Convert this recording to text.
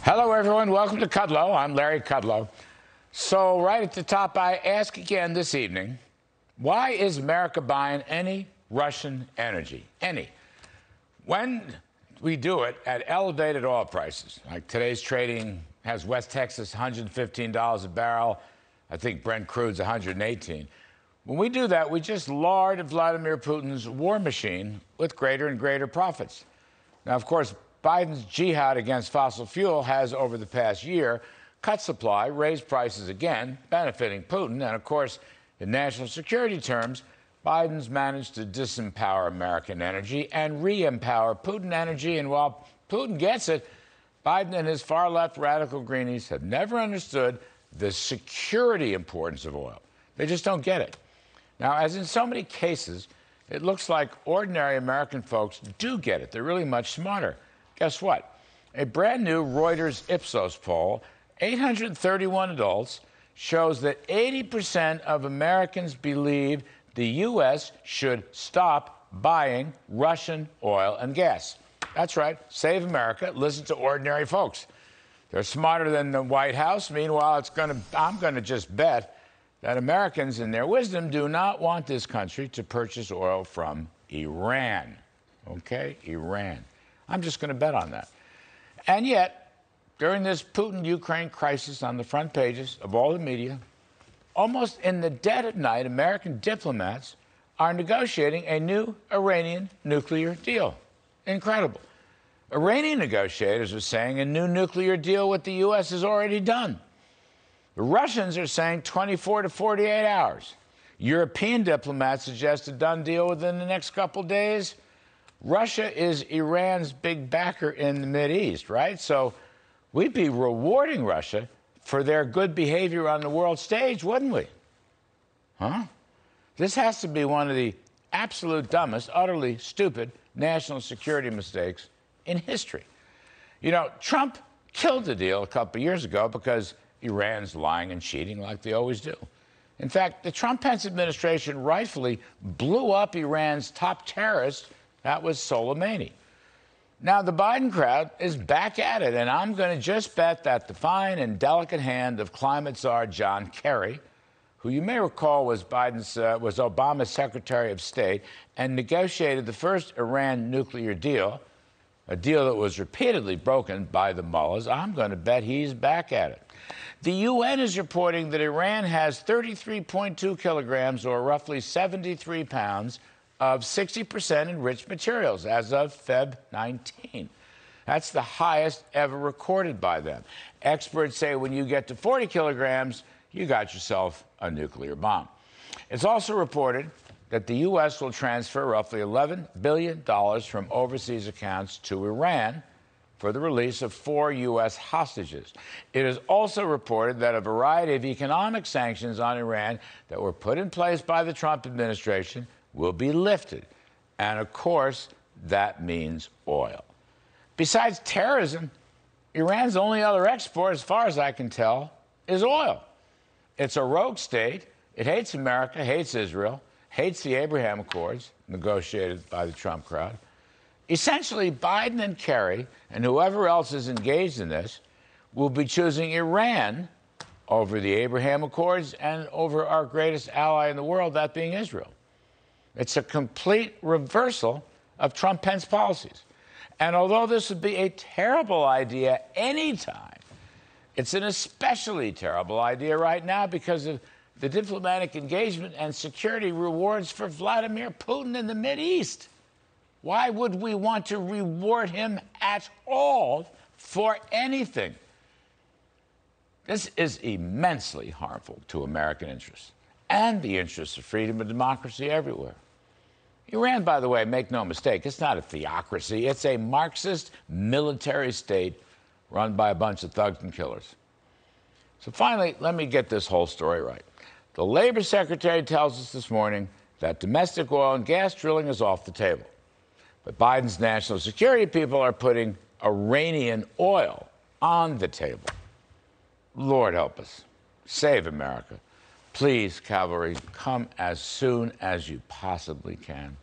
Hello, everyone. Welcome to Kudlow. I'm Larry Kudlow. So right at the top, I ask again this evening, why is America buying any Russian energy? Any. When we do it at elevated oil prices, like today's trading has West Texas $115 a barrel. I think Brent crude's $118. When we do that, we just lard Vladimir Putin's war machine with greater and greater profits. Now, of course, Biden's jihad against fossil fuel has, over the past year, cut supply, raised prices again, benefiting Putin. And, of course, in national security terms, Biden's managed to disempower American energy and re-empower Putin energy. And while Putin gets it, Biden and his far-left radical greenies have never understood the security importance of oil. They just don't get it. Now, as in so many cases, it looks like ordinary American folks do get it. They're really much smarter. Guess what? A brand new Reuters Ipsos poll, 831 adults, shows that 80% of Americans believe the U.S. should stop buying Russian oil and gas. That's right. Save America. Listen to ordinary folks. They're smarter than the White House. Meanwhile, I'm going to just bet that Americans, in their wisdom, do not want this country to purchase oil from Iran. Okay? Iran. I'm just going to bet on that. And yet, during this Putin-Ukraine crisis on the front pages of all the media, almost in the dead of night, American diplomats are negotiating a new Iranian nuclear deal. Incredible. Iranian negotiators are saying a new nuclear deal with the U.S. is already done. The Russians are saying 24 to 48 hours. European diplomats suggest a done deal within the next couple days. Russia is Iran's big backer in the Mideast, right? So we'd be rewarding Russia for their good behavior on the world stage, wouldn't we? Huh? This has to be one of the absolute dumbest, utterly stupid national security mistakes in history. You know, Trump killed the deal a couple of years ago because Iran's lying and cheating like they always do. In fact, the Trump-Pence administration rightfully blew up Iran's top terrorist. That was Soleimani. Now, the Biden crowd is back at it, and I'm going to just bet that the fine and delicate hand of climate czar John Kerry, who you may recall was Obama's Secretary of State and negotiated the first Iran nuclear deal, a deal that was repeatedly broken by the mullahs, I'm going to bet he's back at it. The UN is reporting that Iran has 33.2 kilograms, or roughly 73 pounds, of 60% enriched materials as of Feb 19. That's the highest ever recorded by them. Experts say when you get to 40 kilograms, you got yourself a nuclear bomb. It's also reported that the U.S. will transfer roughly $11 billion from overseas accounts to Iran for the release of 4 U.S. hostages. It is also reported that a variety of economic sanctions on Iran that were put in place by the Trump administration will be lifted. And, of course, that means oil. Besides terrorism, Iran's only other export, as far as I can tell, is oil. It's a rogue state. It hates America, hates Israel, hates the Abraham Accords, negotiated by the Trump crowd. Essentially, Biden and Kerry, and whoever else is engaged in this, will be choosing Iran over the Abraham Accords and over our greatest ally in the world, that being Israel. It's a complete reversal of Trump-Pence policies. And although this would be a terrible idea anytime, it's an especially terrible idea right now because of the diplomatic engagement and security rewards for Vladimir Putin in the Mideast. Why would we want to reward him at all for anything? This is immensely harmful to American interests and the interests of freedom and democracy everywhere. Iran, by the way, make no mistake, it's not a theocracy. It's a Marxist military state run by a bunch of thugs and killers. So finally, let me get this whole story right. The Labor Secretary tells us this morning that domestic oil and gas drilling is off the table. But Biden's national security people are putting Iranian oil on the table. Lord help us. Save America. Please, cavalry, come as soon as you possibly can.